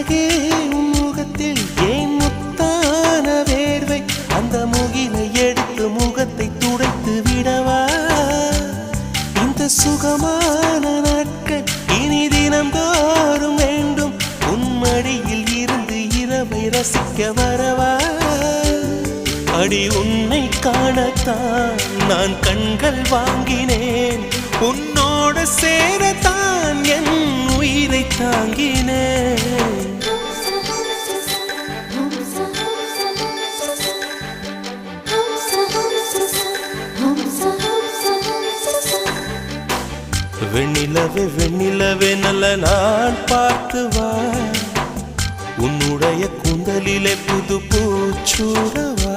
அழகே முகத்தில் ஏன் முத்தான வேர்வை அந்த முகிலை எடுத்து முகத்தை துடைத்து விடவா இந்த சுகமான நாட்கள் இனி தினம்தோறும் வேண்டும் உன்மடியில் இருந்து இரவை ரசிக்க வரவா அடி உன்னை காணத்தான் நான் கண்கள் வாங்கினேன் உன்னோட சேரத்தான் என் உயிரை தாங்கினேன் வெண்ணிலவே வெண்ணிலவே நல்ல நான் பார்த்து வா உன்னுடைய கூந்தலிலே புது பூச்சூடவா